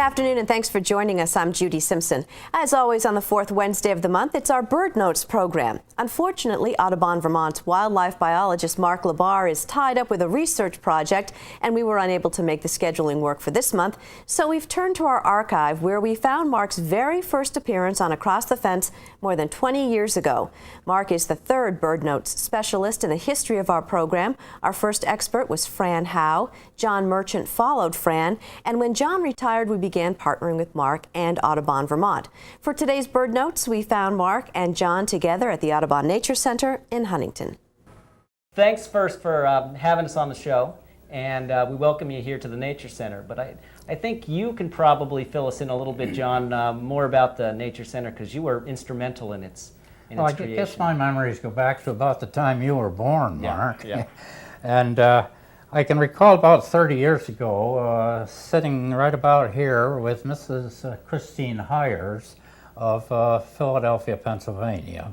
afternoon and thanks for joining us. I'm Judy Simpson. As always on the fourth Wednesday of the month, it's our Bird Notes program. Unfortunately, Audubon, Vermont's wildlife biologist Mark LaBarr is tied up with a research project and we were unable to make the scheduling work for this month. So we've turned to our archive where we found Mark's very first appearance on Across the Fence more than 20 years ago. Mark is the third Bird Notes specialist in the history of our program. Our first expert was Fran Howe. John Merchant followed Fran, and when John retired, we began partnering with Mark and Audubon Vermont. For today's Bird Notes, we found Mark and John together at the Audubon Nature Center in Huntington. Thanks first for having us on the show, and we welcome you here to the Nature Center. But I think you can probably fill us in a little bit, John, more about the Nature Center, because you were instrumental in its creation. I guess my memories go back to about the time you were born, Mark. Yeah. And I can recall about 30 years ago sitting right about here with Mrs. Christine Hires of Philadelphia, Pennsylvania,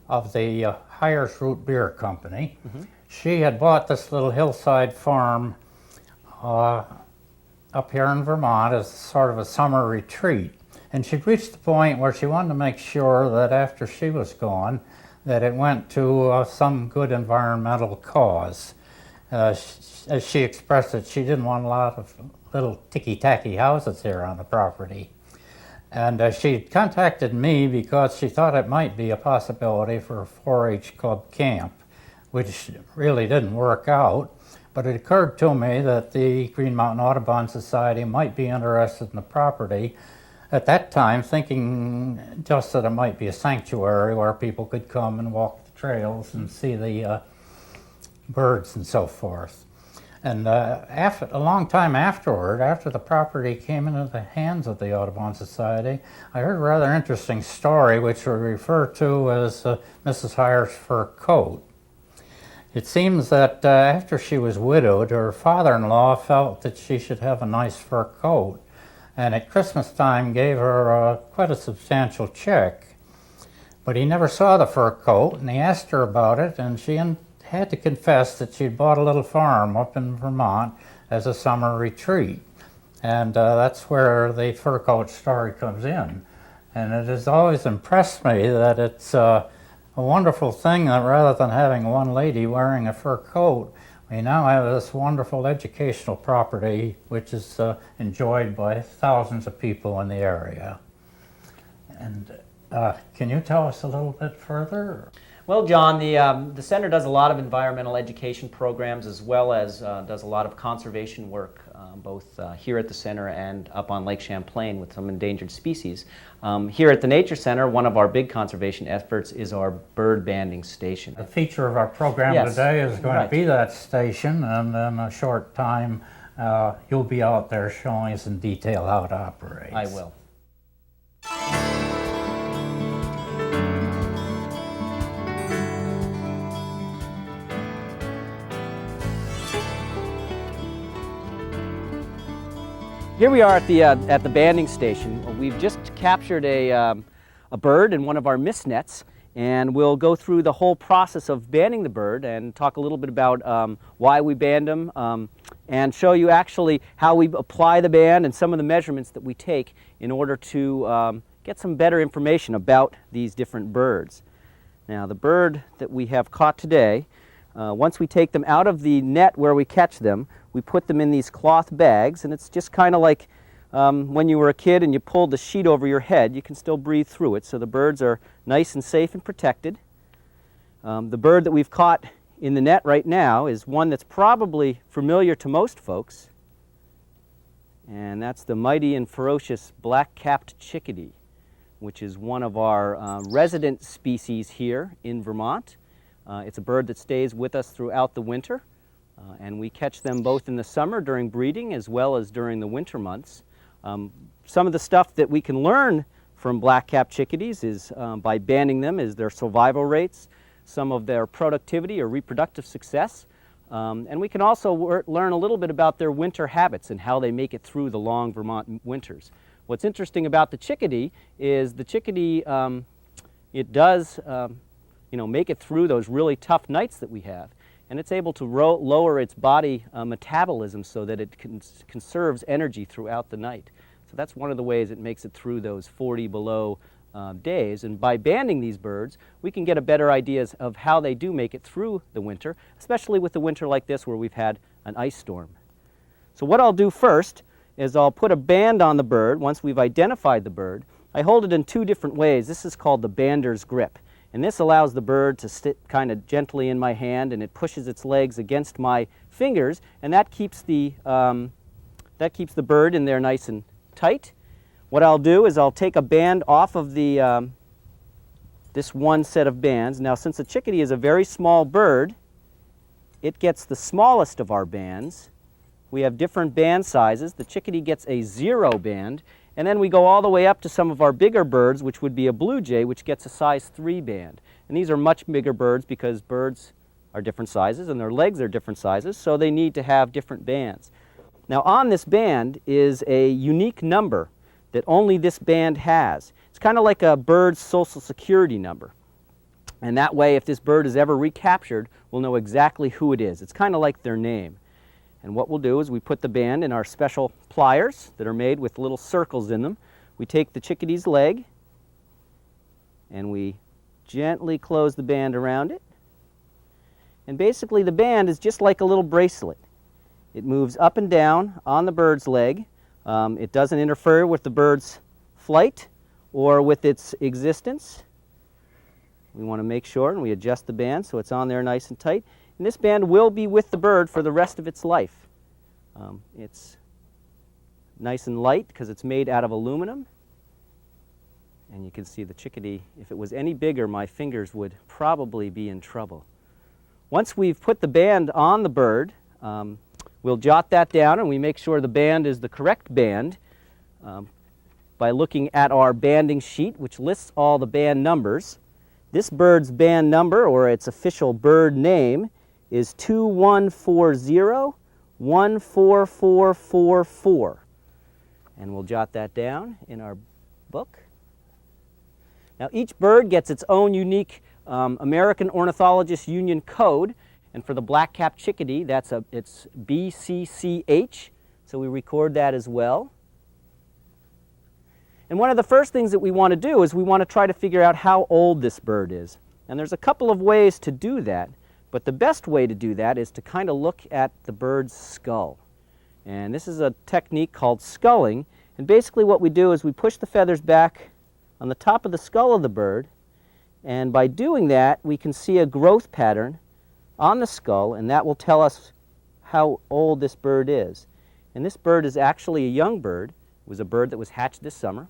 of the Hires Root Beer Company. Mm-hmm. She had bought this little hillside farm up here in Vermont as sort of a summer retreat. And she'd reached the point where she wanted to make sure that after she was gone, that it went to some good environmental cause. As she expressed it, she didn't want a lot of little ticky-tacky houses here on the property. And she contacted me because she thought it might be a possibility for a 4-H club camp, which really didn't work out. But it occurred to me that the Green Mountain Audubon Society might be interested in the property. At that time, thinking just that it might be a sanctuary where people could come and walk the trails and see the birds and so forth. And a long time afterward, after the property came into the hands of the Audubon Society, I heard a rather interesting story which we refer to as Mrs. Hires' fur coat. It seems that after she was widowed, her father-in-law felt that she should have a nice fur coat, and at Christmas time gave her quite a substantial check. But he never saw the fur coat, and he asked her about it, and she had to confess that she'd bought a little farm up in Vermont as a summer retreat. And that's where the fur coat story comes in. And it has always impressed me that it's a wonderful thing that rather than having one lady wearing a fur coat, we now have this wonderful educational property which is enjoyed by thousands of people in the area. And can you tell us a little bit further? Well, John, the center does a lot of environmental education programs as well as does a lot of conservation work, both here at the center and up on Lake Champlain with some endangered species. Here at the Nature Center, one of our big conservation efforts is our bird banding station. The feature of our program today is going to be that station, and in a short time you'll be out there showing us in detail how it operates. I will. Here we are at the banding station. We've just captured a bird in one of our mist nets, and we'll go through the whole process of banding the bird and talk a little bit about why we band them and show you actually how we apply the band and some of the measurements that we take in order to get some better information about these different birds. Now, the bird that we have caught today, once we take them out of the net where we catch them, we put them in these cloth bags, and it's just kind of like when you were a kid and you pulled the sheet over your head. You can still breathe through it, so the birds are nice and safe and protected. The bird that we've caught in the net right now is one that's probably familiar to most folks, and that's the mighty and ferocious black-capped chickadee, which is one of our resident species here in Vermont. It's a bird that stays with us throughout the winter. And we catch them both in the summer during breeding as well as during the winter months. Some of the stuff that we can learn from black-capped chickadees is by banding them is their survival rates, some of their productivity or reproductive success, and we can also learn a little bit about their winter habits and how they make it through the long Vermont winters. What's interesting about the chickadee is the chickadee, it does make it through those really tough nights that we have. And it's able to lower its body metabolism so that it conserves energy throughout the night. So that's one of the ways it makes it through those 40 below days. And by banding these birds, we can get a better idea of how they do make it through the winter, especially with a winter like this where we've had an ice storm. So what I'll do first is I'll put a band on the bird once we've identified the bird. I hold it in two different ways. This is called the bander's grip. And this allows the bird to sit kind of gently in my hand, and it pushes its legs against my fingers, and that keeps the bird in there nice and tight. What I'll do is I'll take a band off of the this one set of bands. Now, since a chickadee is a very small bird, it gets the smallest of our bands. We have different band sizes. The chickadee gets a 0 band, and then we go all the way up to some of our bigger birds, which would be a blue jay, which gets a size 3 band. And these are much bigger birds because birds are different sizes and their legs are different sizes, so they need to have different bands. Now, on this band is a unique number that only this band has. It's kind of like a bird's social security number. And that way, if this bird is ever recaptured, we'll know exactly who it is. It's kind of like their name. And what we'll do is we put the band in our special pliers that are made with little circles in them. We take the chickadee's leg and we gently close the band around it. And basically the band is just like a little bracelet. It moves up and down on the bird's leg. It doesn't interfere with the bird's flight or with its existence. We want to make sure, and we adjust the band so it's on there nice and tight. And this band will be with the bird for the rest of its life. It's nice and light because it's made out of aluminum. And you can see the chickadee, if it was any bigger, my fingers would probably be in trouble. Once we've put the band on the bird, we'll jot that down and we make sure the band is the correct band by looking at our banding sheet, which lists all the band numbers. This bird's band number, or its official bird name, is 2140-14444. And we'll jot that down in our book. Now, each bird gets its own unique American Ornithologists Union code. And for the black-capped chickadee, it's BCCH, so we record that as well. And one of the first things that we want to do is we want to try to figure out how old this bird is. And there's a couple of ways to do that, but the best way to do that is to kind of look at the bird's skull. And this is a technique called sculling. And basically what we do is we push the feathers back on the top of the skull of the bird, and by doing that we can see a growth pattern on the skull, and that will tell us how old this bird is. And this bird is actually a young bird. It was a bird that was hatched this summer.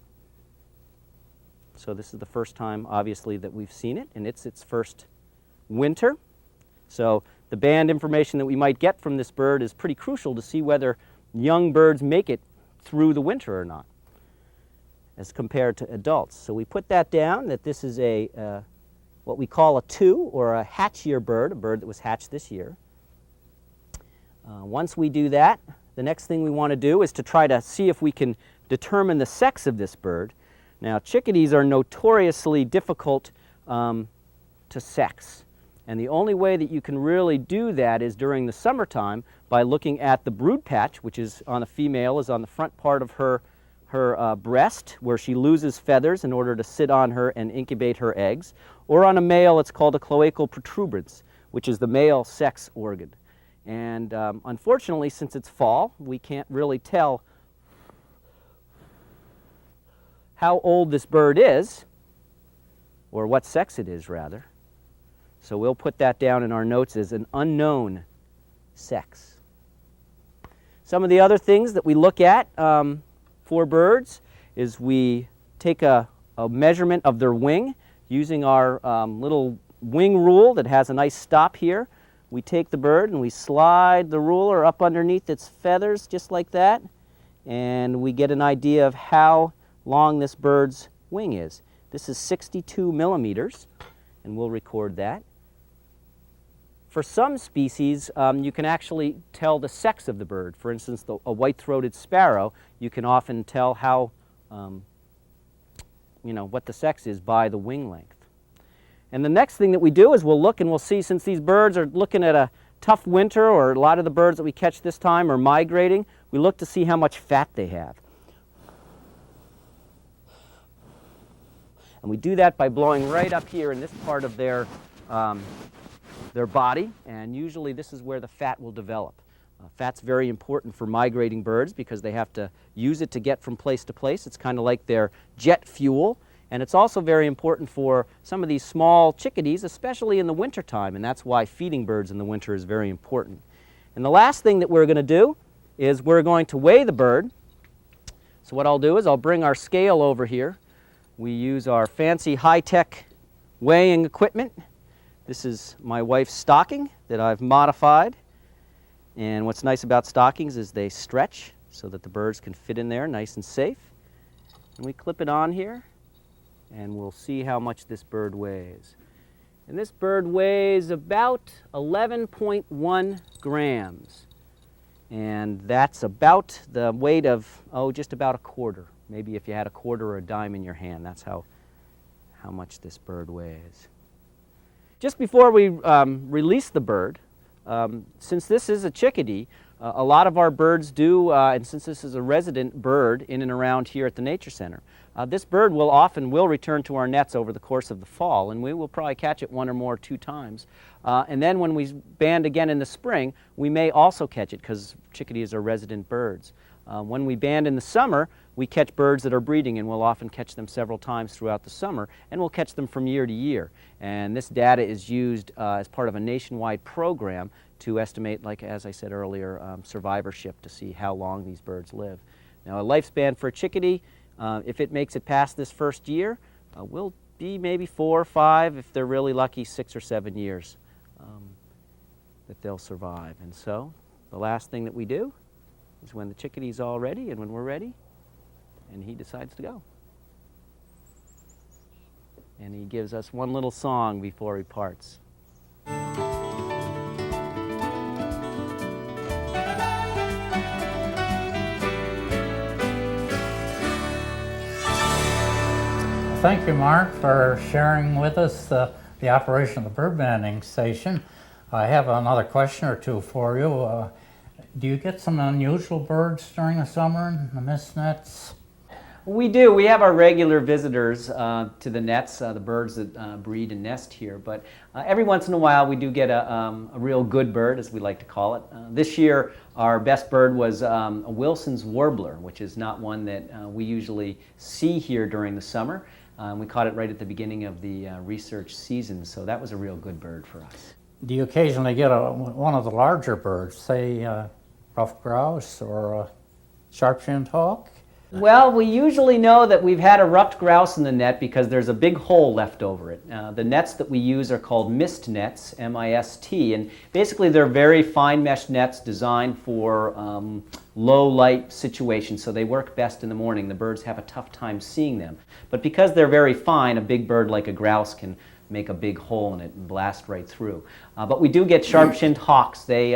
So this is the first time, obviously, that we've seen it, and it's its first winter. So the band information that we might get from this bird is pretty crucial to see whether young birds make it through the winter or not, as compared to adults. So we put that down, that this is what we call a 2, or a hatchier bird, a bird that was hatched this year. Once we do that, the next thing we want to do is to try to see if we can determine the sex of this bird. Now, chickadees are notoriously difficult to sex. And the only way that you can really do that is during the summertime by looking at the brood patch, which is on a female, is on the front part of her breast, where she loses feathers in order to sit on her and incubate her eggs. Or on a male, it's called a cloacal protuberance, which is the male sex organ. And unfortunately, since it's fall, we can't really tell how old this bird is, or what sex it is, rather. So we'll put that down in our notes as an unknown sex. Some of the other things that we look at for birds is we take a measurement of their wing using our little wing rule that has a nice stop here. We take the bird and we slide the ruler up underneath its feathers just like that, and we get an idea of how long this bird's wing is. This is 62 millimeters, and we'll record that. For some species, you can actually tell the sex of the bird. For instance, a white-throated sparrow, you can often tell how, what the sex is by the wing length. And the next thing that we do is we'll look and we'll see, since these birds are looking at a tough winter, or a lot of the birds that we catch this time are migrating, we look to see how much fat they have. And we do that by blowing right up here in this part of their body, and usually this is where the fat will develop. Fat's very important for migrating birds because they have to use it to get from place to place. It's kind of like their jet fuel. And it's also very important for some of these small chickadees, especially in the wintertime, and that's why feeding birds in the winter is very important. And the last thing that we're going to do is we're going to weigh the bird. So what I'll do is I'll bring our scale over here. We use our fancy high-tech weighing equipment. This is my wife's stocking that I've modified. And what's nice about stockings is they stretch so that the birds can fit in there nice and safe. And we clip it on here, and we'll see how much this bird weighs. And this bird weighs about 11.1 grams. And that's about the weight of, just about a quarter. Maybe if you had a quarter or a dime in your hand, that's how much this bird weighs. Just before we release the bird, since this is a chickadee, a lot of our birds do, and since this is a resident bird in and around here at the Nature Center, this bird will return to our nets over the course of the fall, and we will probably catch it 1 or 2 times. And then when we band again in the spring, we may also catch it because chickadees are resident birds. When we band in the summer, we catch birds that are breeding, and we'll often catch them several times throughout the summer, and we'll catch them from year to year. And this data is used as part of a nationwide program to estimate, like as I said earlier, survivorship to see how long these birds live. Now, a lifespan for a chickadee, if it makes it past this first year, will be maybe 4 or 5, if they're really lucky, 6 or 7 years that they'll survive. And so the last thing that we do is when the chickadee's all ready and when we're ready, and he decides to go. And he gives us one little song before he parts. Thank you, Mark, for sharing with us the operation of the bird banding station. I have another question or two for you. Do you get some unusual birds during the summer in the mist nets? We do. We have our regular visitors to the nets, the birds that breed and nest here. But every once in a while we do get a real good bird, as we like to call it. This year our best bird was a Wilson's warbler, which is not one that we usually see here during the summer. We caught it right at the beginning of the research season, so that was a real good bird for us. Do you occasionally get one of the larger birds, say ruffed grouse or a sharp-shinned hawk? Well, we usually know that we've had a ruffed grouse in the net because there's a big hole left over it. The nets that we use are called mist nets, M-I-S-T, and basically they're very fine mesh nets designed for low light situations, so they work best in the morning. The birds have a tough time seeing them. But because they're very fine, a big bird like a grouse can make a big hole in it and blast right through. But we do get sharp-shinned hawks. They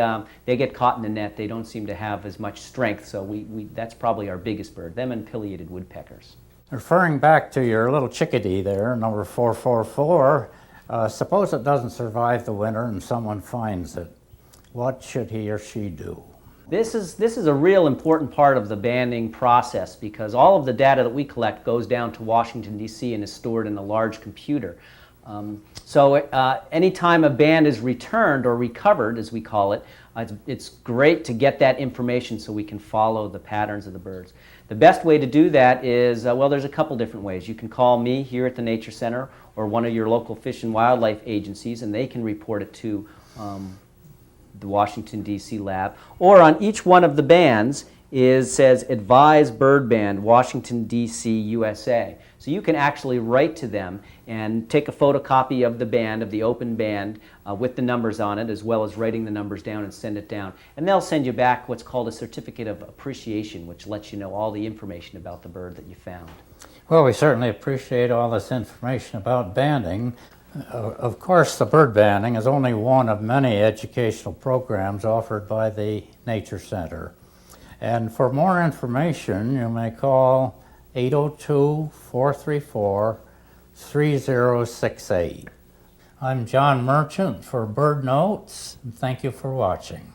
get caught in the net. They don't seem to have as much strength, so that's probably our biggest bird, them and pileated woodpeckers. Referring back to your little chickadee there, number 444, suppose it doesn't survive the winter and someone finds it. What should he or she do? This is a real important part of the banding process because all of the data that we collect goes down to Washington, D.C. and is stored in a large computer. So anytime a band is returned or recovered, as we call it, it's great to get that information so we can follow the patterns of the birds. The best way to do that is, well, there's a couple different ways. You can call me here at the Nature Center or one of your local fish and wildlife agencies, and they can report it to the Washington, D.C. lab. Or on each one of the bands says Advise Bird Band, Washington, D.C., USA. So you can actually write to them and take a photocopy of the band, of the open band, with the numbers on it, as well as writing the numbers down and send it down. And they'll send you back what's called a certificate of appreciation, which lets you know all the information about the bird that you found. Well, we certainly appreciate all this information about banding. Of course, the bird banding is only one of many educational programs offered by the Nature Center. And for more information, you may call 802-434-3068. I'm John Merchant for Bird Notes, and thank you for watching.